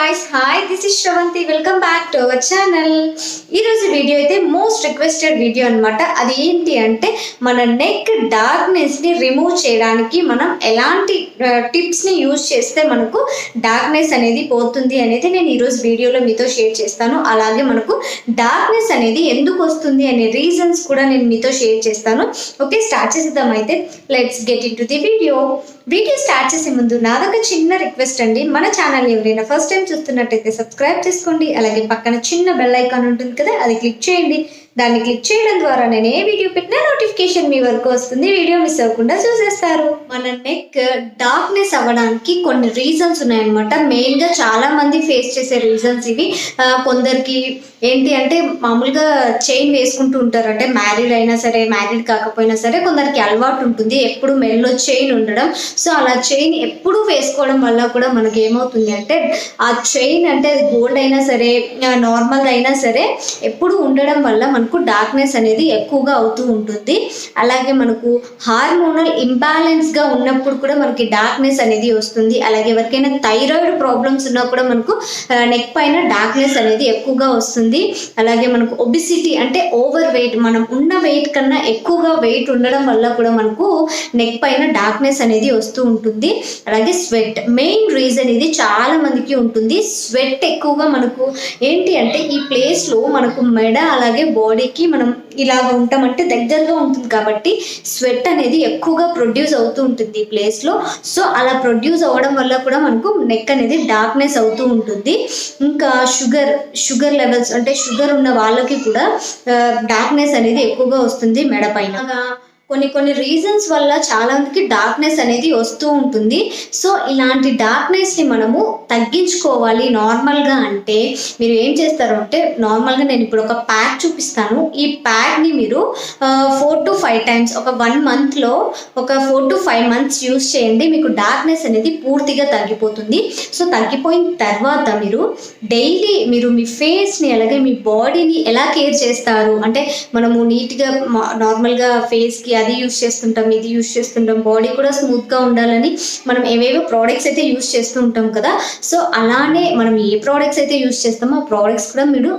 guys, hi, this is Shravanti. Welcome back to our channel. ఈ రోజు video అయితే most requested video అన్నమాట. అది ఏంటి అంటే మన నెక్ డార్క్నెస్ ని రిమూవ్ చేయడానికి మనం ఎలాంటి టిప్స్ ని యూజ్ చేస్తే మనకు డార్క్నెస్ అనేది పోతుంది అనేది నేను ఈ రోజు వీడియోలో మీతో షేర్ చేస్తాను. అలాగే మనకు డార్క్నెస్ అనేది ఎందుకు వస్తుంది అనే రీజన్స్ కూడా నేను మీతో షేర్ చేస్తాను. ఓకే, స్టార్ట్ చేద్దాం. అయితే let's get in to the video start చేసే ముందు నాదొక చిన్న రిక్వెస్ట్ అండి. మన ఛానల్ ఎవరైనా ఫస్ట్ టైం చూస్తున్నట్టయితే సబ్స్క్రైబ్ చేసుకోండి. అలాగే పక్కన చిన్న బెల్ ఐకాన్ ఉంటుంది కదా, అది క్లిక్ చేయండి. దాన్ని క్లిక్ చేయడం ద్వారా నేను ఏ వీడియో పెట్టినా నోటిఫికేషన్ మీ వరకు వస్తుంది. వీడియో మిస్ అవ్వకుండా చూసేస్తారు. మన నెక్ డార్క్నెస్ అవ్వడానికి కొన్ని రీజన్స్ ఉన్నాయన్నమాట. మెయిన్గా చాలా మంది ఫేస్ చేసే రీజన్స్ ఇవి. కొందరికి ఏంటి అంటే మామూలుగా చైన్ వేసుకుంటూ ఉంటారు, అంటే మ్యారీడ్ అయినా సరే మ్యారీడ్ కాకపోయినా సరే కొందరికి అలవాటు ఉంటుంది ఎప్పుడు మెల్లో చైన్ ఉండడం. సో అలా చైన్ ఎప్పుడు వేసుకోవడం వల్ల కూడా మనకి ఏమవుతుంది అంటే ఆ చైన్ అంటే అది గోల్డ్ అయినా సరే నార్మల్ అయినా సరే ఎప్పుడు ఉండడం వల్ల మనకు డార్క్నెస్ అనేది ఎక్కువగా అవుతూ ఉంటుంది. అలాగే మనకు హార్మోనల్ ఇంబ్యాలెన్స్గా ఉన్నప్పుడు కూడా మనకి డార్క్నెస్ అనేది వస్తుంది. అలాగే ఎవరికైనా థైరాయిడ్ ప్రాబ్లమ్స్ ఉన్నా కూడా మనకు నెక్ పైన డార్క్నెస్ అనేది ఎక్కువగా వస్తుంది. అలాగే మనకు ఒబిసిటీ అంటే ఓవర్ వెయిట్, మనం ఉన్న వెయిట్ కన్నా ఎక్కువగా వెయిట్ ఉండడం వల్ల కూడా మనకు నెక్ పైన డార్క్నెస్ అనేది వస్తూ ఉంటుంది. అలాగే స్వెట్ మెయిన్ రీజన్ ఇది చాలా మందికి ఉంటుంది. స్వెట్ ఎక్కువగా మనకు ఏంటి అంటే ఈ ప్లేస్లో మనకు మెడ అలాగే బాడీకి మనం ఇలాగ ఉంటామంటే దగ్గరగా ఉంటుంది కాబట్టి స్వెట్ అనేది ఎక్కువగా ప్రొడ్యూస్ అవుతూ ఉంటుంది ఈ ప్లేస్లో. సో అలా ప్రొడ్యూస్ అవ్వడం వల్ల కూడా మనకు నెక్ అనేది డార్క్నెస్ అవుతూ ఉంటుంది. ఇంకా షుగర్ లెవెల్స్ అంటే షుగర్ ఉన్న వాళ్ళకి కూడా డార్క్నెస్ అనేది ఎక్కువగా వస్తుంది మెడ పైన. కొన్ని రీజన్స్ వల్ల చాలా మందికి డార్క్నెస్ అనేది వస్తూ ఉంటుంది. సో ఇలాంటి డార్క్నెస్ని మనము తగ్గించుకోవాలి నార్మల్గా. అంటే మీరు ఏం చేస్తారు అంటే నార్మల్గా నేను ఇప్పుడు ఒక ప్యాక్ చూపిస్తాను. ఈ ప్యాక్ని మీరు 4 to 5 times ఒక 1 monthలో ఒక 4 to 5 months యూస్ చేయండి. మీకు డార్క్నెస్ అనేది పూర్తిగా తగ్గిపోతుంది. సో తగ్గిపోయిన తర్వాత మీరు డైలీ మీరు మీ ఫేస్ని అలాగే మీ బాడీని ఎలా కేర్ చేస్తారు అంటే మనము నీట్గా నార్మల్గా ఫేస్కి అది యూస్ చేస్తుంటాం, ఇది యూస్ చేస్తుంటాం, బాడీ కూడా స్మూత్గా ఉండాలని మనం ఏవేవో ప్రోడక్ట్స్ అయితే యూస్ చేస్తూ ఉంటాం కదా. సో అలానే మనం ఏ ప్రోడక్ట్స్ అయితే యూస్ చేస్తామో ఆ ప్రోడక్ట్స్ కూడా మీరు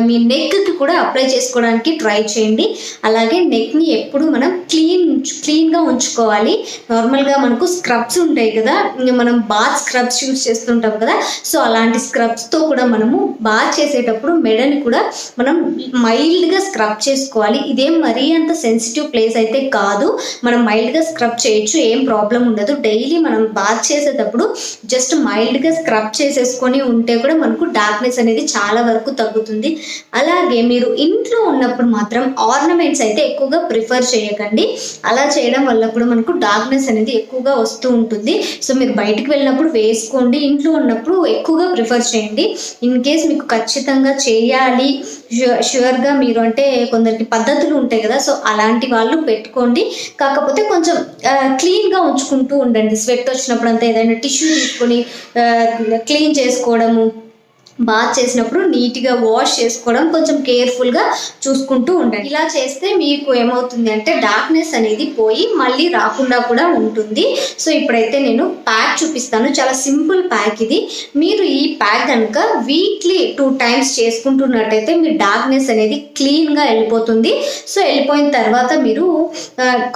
మీ నెక్కి కూడా అప్లై చేసుకోవడానికి ట్రై చేయండి. అలాగే నెక్ని ఎప్పుడు మనం క్లీన్గా ఉంచుకోవాలి. నార్మల్గా మనకు స్క్రబ్స్ ఉంటాయి కదా, మనం బాత్ స్క్రబ్స్ యూస్ చేస్తుంటాం కదా. సో అలాంటి స్క్రబ్స్తో కూడా మనము బాత్ చేసేటప్పుడు మెడని కూడా మనం మైల్డ్గా స్క్రబ్ చేసుకోవాలి. ఇదేం మరీ అంత సెన్సిటివ్ ప్లేస్ అయితే కాదు, మనం మైల్డ్గా స్క్రబ్ చేయొచ్చు, ఏం ప్రాబ్లం ఉండదు. డైలీ మనం బాత్ చేసేటప్పుడు జస్ట్ మైల్డ్గా స్క్రబ్ చేసేసుకొని ఉంటే కూడా మనకు డార్క్నెస్ అనేది చాలా వరకు తగ్గుతుంది. అలాగే మీరు ఇంట్లో ఉన్నప్పుడు మాత్రం ఆర్నమెంట్స్ అయితే ఎక్కువగా ప్రిఫర్ చేయకండి. అలా చేయడం వల్ల కూడా మనకు డార్క్నెస్ అనేది ఎక్కువగా వస్తూ ఉంటుంది. సో మీరు బయటికి వెళ్ళినప్పుడు వేసుకోండి, ఇంట్లో ఉన్నప్పుడు ఎక్కువగా ప్రిఫర్ చేయండి. ఇన్ కేస్ మీకు ఖచ్చితంగా చేయాలి ష్యూర్గా మీరు అంటే కొందరికి పద్ధతులు ఉంటాయి కదా, సో అలాంటి వాళ్ళు పెట్టుకోండి. కాకపోతే కొంచెం క్లీన్గా ఉంచుకుంటూ ఉండండి. స్వెట్ వచ్చినప్పుడు అంతా ఏదైనా టిష్యూ తీసుకొని క్లీన్ చేసుకోవడము, బాత్ చేసినప్పుడు నీట్గా వాష్ చేసుకోవడం, కొంచెం కేర్ఫుల్గా చూసుకుంటూ ఉండండి. ఇలా చేస్తే మీకు ఏమవుతుంది అంటే డార్క్నెస్ అనేది పోయి మళ్ళీ రాకుండా కూడా ఉంటుంది. సో ఇప్పుడైతే నేను ప్యాక్ చూపిస్తాను. చాలా సింపుల్ ప్యాక్ ఇది. మీరు ఈ ప్యాక్ కనుక వీక్లీ 2 times చేసుకుంటున్నట్టయితే మీ డార్క్నెస్ అనేది క్లీన్గా వెళ్ళిపోతుంది. సో వెళ్ళిపోయిన తర్వాత మీరు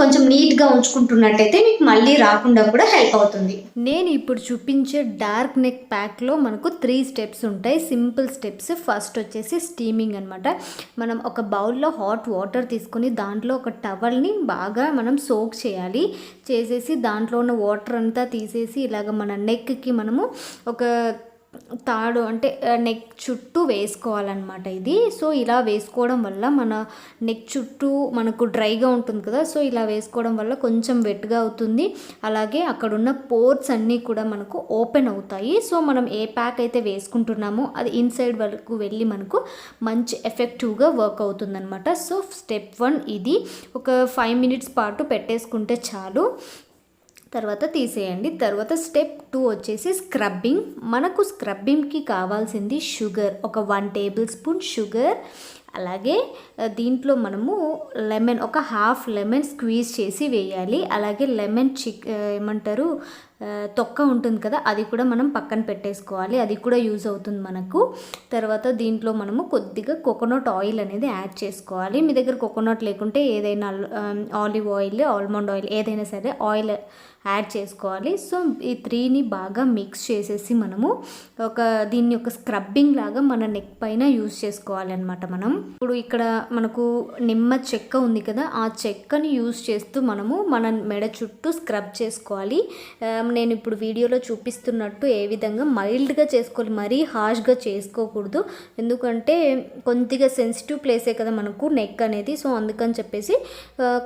కొంచెం నీట్గా ఉంచుకుంటున్నట్టయితే మీకు మళ్ళీ రాకుండా కూడా హెల్ప్ అవుతుంది. నేను ఇప్పుడు చూపించే డార్క్ నెక్ ప్యాక్లో మనకు 3 steps ఉంటాయి, సింపుల్ స్టెప్స్. ఫస్ట్ వచ్చేసి స్టీమింగ్ అనమాట. మనం ఒక బౌల్లో హాట్ వాటర్ తీసుకొని దాంట్లో ఒక టవల్ని బాగా మనం సోక్ చేసేసి దాంట్లో ఉన్న వాటర్ అంతా తీసేసి ఇలాగ మన నెక్కి మనము ఒక తాడు అంటే నెక్ చుట్టూ వేసుకోవాలన్నమాట ఇది. సో ఇలా వేసుకోవడం వల్ల మన నెక్ చుట్టూ మనకు డ్రైగా ఉంటుంది కదా, సో ఇలా వేసుకోవడం వల్ల కొంచెం వెట్గా అవుతుంది. అలాగే అక్కడున్న పోర్స్ అన్నీ కూడా మనకు ఓపెన్ అవుతాయి. సో మనం ఏ ప్యాక్ అయితే వేసుకుంటున్నామో అది ఇన్సైడ్ వరకు వెళ్ళి మనకు మంచి ఎఫెక్టివ్గా వర్క్ అవుతుందన్నమాట. సో స్టెప్ 1 ఇది. ఒక 5 minutes పాటు పెట్టేసుకుంటే చాలు, తర్వాత తీసేయండి. తర్వాత స్టెప్ 2 వచ్చేసి స్క్రబ్బింగ్. మనకు స్క్రబ్బింగ్కి కావాల్సింది షుగర్, ఒక 1 tablespoon షుగర్. అలాగే దీంట్లో మనము లెమన్, ఒక హాఫ్ లెమన్ స్క్వీజ్ చేసి వేయాలి. అలాగే లెమన్ ఏమంటారు తొక్క ఉంటుంది కదా, అది కూడా మనం పక్కన పెట్టేసుకోవాలి. అది కూడా యూజ్ అవుతుంది మనకు. తర్వాత దీంట్లో మనము కొద్దిగా కోకోనట్ ఆయిల్ అనేది యాడ్ చేసుకోవాలి. మీ దగ్గర కోకోనట్ లేకుంటే ఏదైనా ఆలివ్ ఆయిల్, ఆల్మండ్ ఆయిల్ ఏదైనా సరే ఆయిల్ యాడ్ చేసుకోవాలి. సో ఈ 3ని బాగా మిక్స్ చేసేసి మనము దీన్ని ఒక స్క్రబ్బింగ్ లాగా మన నెక్ పైన యూజ్ చేసుకోవాలన్నమాట. మనం ఇప్పుడు ఇక్కడ మనకు నిమ్మ చెక్క ఉంది కదా, ఆ చెక్కని యూజ్ చేస్తూ మనము మన మెడ చుట్టూ స్క్రబ్ చేసుకోవాలి. నేను ఇప్పుడు వీడియోలో చూపిస్తున్నట్టు ఏ విధంగా మైల్డ్గా చేసుకోవాలి, మరీ హార్ష్గా చేసుకోకూడదు. ఎందుకంటే కొద్దిగా సెన్సిటివ్ ప్లేసే కదా మనకు నెక్ అనేది. సో అందుకని చెప్పేసి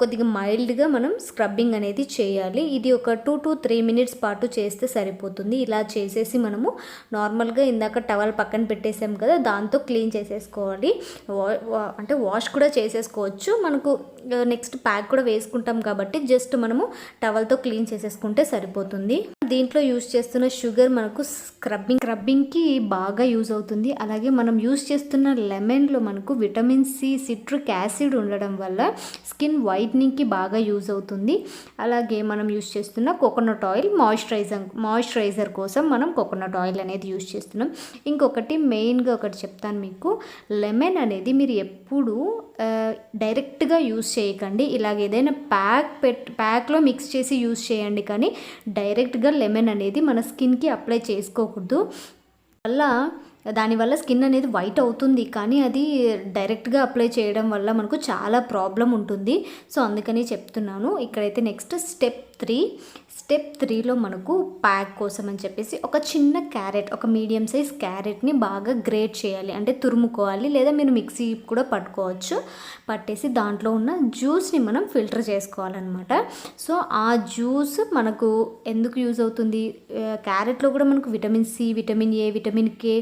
కొద్దిగా మైల్డ్గా మనం స్క్రబ్బింగ్ అనేది చేయాలి. ఇది ఒక 2 to 3 minutes పాటు చేస్తే సరిపోతుంది. ఇలా చేసేసి మనము నార్మల్గా ఇందాక టవల్ పక్కన పెట్టేసాం కదా, దాంతో క్లీన్ చేసేసుకోవాలి. అంటే వాష్ కూడా చేసేసుకోవచ్చు. మనకు నెక్స్ట్ ప్యాక్ కూడా వేసుకుంటాం కాబట్టి జస్ట్ మనము టవల్తో క్లీన్ చేసేసుకుంటే సరిపోతుంది. దీంట్లో యూజ్ చేస్తున్న షుగర్ మనకు స్క్రబ్బింగ్కి బాగా యూజ్ అవుతుంది. అలాగే మనం యూజ్ చేస్తున్న లెమన్లో మనకు విటమిన్ సి, సిట్రిక్ యాసిడ్ ఉండడం వల్ల స్కిన్ వైట్నింగ్కి బాగా యూజ్ అవుతుంది. అలాగే మనం యూజ్ చేస్తున్న కోకోనట్ ఆయిల్ మాయిశ్చరైజర్ కోసం మనం కోకోనట్ ఆయిల్ అనేది యూజ్ చేస్తున్నాం. ఇంకొకటి మెయిన్గా ఒకటి చెప్తాను మీకు, లెమన్ అనేది మీరు ఎప్పుడు డైరెక్ట్గా యూజ్ చేయకండి. ఇలాగ ఏదైనా ప్యాక్లో మిక్స్ చేసి యూజ్ చేయండి, కానీ డైరెక్ట్గా లెమన్ అనేది మన స్కిన్కి అప్లై చేసుకోకూడదు. దానివల్ల స్కిన్ అనేది వైట్ అవుతుంది, కానీ అది డైరెక్ట్గా అప్లై చేయడం వల్ల మనకు చాలా ప్రాబ్లం ఉంటుంది. సో అందుకని చెప్తున్నాను. ఇక్కడైతే నెక్స్ట్ స్టెప్ 3లో మనకు ప్యాక్ కోసం అని చెప్పేసి ఒక చిన్న క్యారెట్, ఒక మీడియం సైజ్ క్యారెట్ని బాగా గ్రేట్ చేయాలి, అంటే తురుముకోవాలి, లేదా మీరు మిక్సీ కూడా పట్టేసి దాంట్లో ఉన్న జ్యూస్ని మనం ఫిల్టర్ చేసుకోవాలన్నమాట. సో ఆ జ్యూస్ మనకు ఎందుకు యూజ్ అవుతుంది, క్యారెట్లో కూడా మనకు vitamin C, vitamin A, vitamin K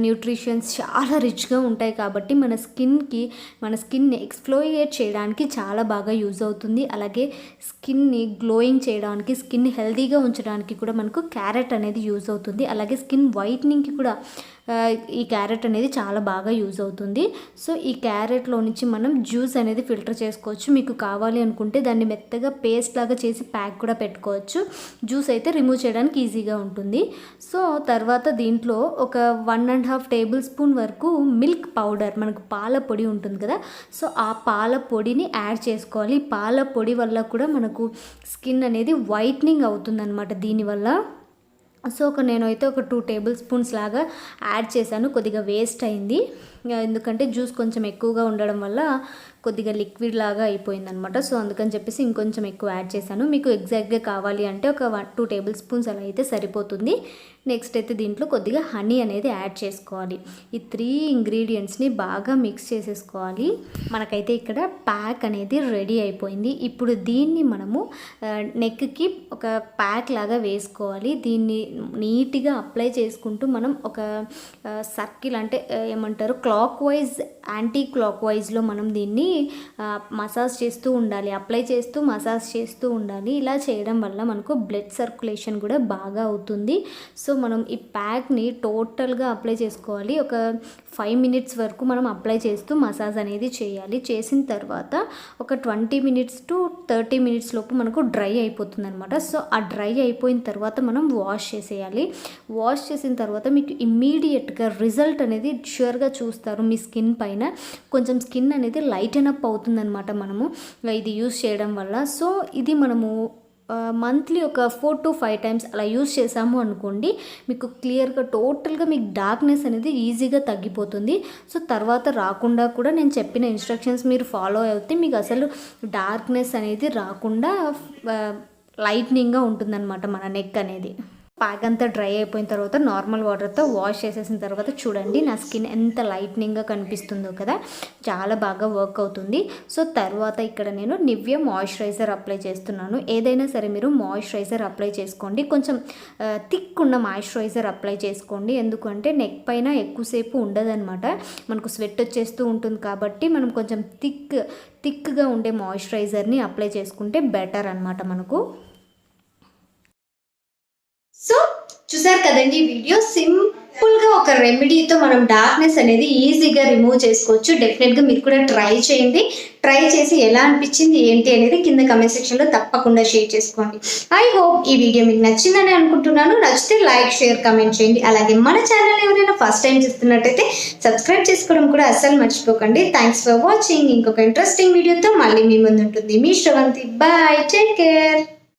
nutritions చాలా రిచ్గా ఉంటాయి కాబట్టి మన స్కిన్ని ఎక్స్ఫ్లోరియేట్ చేయడానికి చాలా బాగా యూజ్ అవుతుంది. అలాగే స్కిన్ని గ్లోయింగ్ చేయడానికి, స్కిన్ హెల్తీగా ఉంచడానికి కూడా మనకు క్యారెట్ అనేది యూజ్ అవుతుంది. అలాగే స్కిన్ వైట్నింగ్కి కూడా ఈ క్యారెట్ అనేది చాలా బాగా యూజ్ అవుతుంది. సో ఈ క్యారెట్లో నుంచి మనం జ్యూస్ అనేది ఫిల్టర్ చేసుకోవచ్చు. మీకు కావాలి అనుకుంటే దాన్ని మెత్తగా పేస్ట్ లాగా చేసి ప్యాక్ కూడా పెట్టుకోవచ్చు. జ్యూస్ అయితే రిమూవ్ చేయడానికి ఈజీగా ఉంటుంది. సో తర్వాత దీంట్లో ఒక 1.5 tablespoon వరకు మిల్క్ పౌడర్, మనకు పాల పొడి ఉంటుంది కదా, సో ఆ పాల పొడిని యాడ్ చేసుకోవాలి. పాల పొడి వల్ల కూడా మనకు స్కిన్ అనేది వైట్నింగ్ అవుతుందన్నమాట దీనివల్ల. సో నేనైతే ఒక 2 tablespoons లాగా యాడ్ చేశాను. కొద్దిగా వేస్ట్ అయింది, ఎందుకంటే జ్యూస్ కొంచెం ఎక్కువగా ఉండడం వల్ల కొద్దిగా లిక్విడ్ లాగా అయిపోయిందనమాట. సో అందుకని చెప్పేసి ఇంకొంచెం ఎక్కువ యాడ్ చేశాను. మీకు ఎగ్జాక్ట్గా కావాలి అంటే ఒక 2 tablespoons అలా అయితే సరిపోతుంది. నెక్స్ట్ అయితే దీంట్లో కొద్దిగా హనీ అనేది యాడ్ చేసుకోవాలి. ఈ 3 ఇంగ్రీడియంట్స్ని బాగా మిక్స్ చేసేసుకోవాలి. మనకైతే ఇక్కడ ప్యాక్ అనేది రెడీ అయిపోయింది. ఇప్పుడు దీన్ని మనము నెక్కి ఒక ప్యాక్ లాగా వేసుకోవాలి. దీన్ని నీట్గా అప్లై చేసుకుంటూ మనం ఒక సర్కిల్, అంటే ఏమంటారు, క్లాక్ వైజ్, యాంటీ క్లాక్ వైజ్లో మనం దీన్ని మసాజ్ చేస్తూ ఉండాలి, అప్లై చేస్తూ మసాజ్ చేస్తూ ఉండాలి. ఇలా చేయడం వల్ల మనకు బ్లడ్ సర్క్యులేషన్ కూడా బాగా అవుతుంది. సో మనం ఈ ప్యాక్ని టోటల్గా అప్లై చేసుకోవాలి. ఒక 5 minutes వరకు మనం అప్లై చేస్తూ మసాజ్ అనేది చేయాలి. చేసిన తర్వాత ఒక 20 minutes to 30 minutes లోపు మనకు డ్రై అయిపోతుంది అనమాట. సో ఆ డ్రై అయిపోయిన తర్వాత మనం వాష్ చేసేయాలి. వాష్ చేసిన తర్వాత మీకు ఇమ్మీడియట్గా రిజల్ట్ అనేది ష్యూర్గా చూస్తారు. మీ స్కిన్ పైన కొంచెం స్కిన్ అనేది లైటన్ అప్ అవుతుందన్నమాట మనము ఇది యూస్ చేయడం వల్ల. సో ఇది మనము మంత్లీ ఒక 4 to 5 times అలా యూజ్ చేసాము అనుకోండి, మీకు క్లియర్గా టోటల్గా మీకు డార్క్నెస్ అనేది ఈజీగా తగ్గిపోతుంది. సో తర్వాత రాకుండా కూడా నేను చెప్పిన ఇన్స్ట్రక్షన్స్ మీరు ఫాలో అయితే మీకు అసలు డార్క్నెస్ అనేది రాకుండా లైట్నింగ్గా ఉంటుందన్నమాట మన నెక్ అనేది. ప్యాక్ అంతా డ్రై అయిపోయిన తర్వాత నార్మల్ వాటర్తో వాష్ చేసేసిన తర్వాత చూడండి నా స్కిన్ ఎంత లైట్నింగ్గా కనిపిస్తుందో కదా, చాలా బాగా వర్క్ అవుతుంది. సో తర్వాత ఇక్కడ నేను నివ్యా మాయిశ్చరైజర్ అప్లై చేస్తున్నాను. ఏదైనా సరే మీరు మాయిశ్చరైజర్ అప్లై చేసుకోండి, కొంచెం థిక్ ఉన్న మాయిశ్చరైజర్ అప్లై చేసుకోండి. ఎందుకంటే నెక్ పైన ఎక్కువసేపు ఉండదన్నమాట, మనకు స్వెట్ వచ్చేస్తూ ఉంటుంది కాబట్టి మనం కొంచెం థిక్గా ఉండే మాయిశ్చరైజర్ని అప్లై చేసుకుంటే బెటర్ అన్నమాట మనకు. సో చూసారు కదండి వీడియో. సింపుల్గా ఒక రెమెడీతో మనం డార్క్నెస్ అనేది ఈజీగా రిమూవ్ చేసుకోవచ్చు. డెఫినెట్గా మీరు కూడా ట్రై చేయండి. ట్రై చేసి ఎలా అనిపించింది ఏంటి అనేది కింద కమెంట్ సెక్షన్లో తప్పకుండా షేర్ చేసుకోండి. ఐ హోప్ ఈ వీడియో మీకు నచ్చిందని అనుకుంటున్నాను. నచ్చితే లైక్, షేర్, కమెంట్ చేయండి. అలాగే మన ఛానల్ ఎవరైనా ఫస్ట్ టైం చూస్తున్నట్టయితే సబ్స్క్రైబ్ చేసుకోవడం కూడా అస్సలు మర్చిపోకండి. Thanks for watching. ఇంకొక ఇంట్రెస్టింగ్ వీడియోతో మళ్ళీ మీ ముందు ఉంటుంది మీ శ్రవంతి. Bye, take care.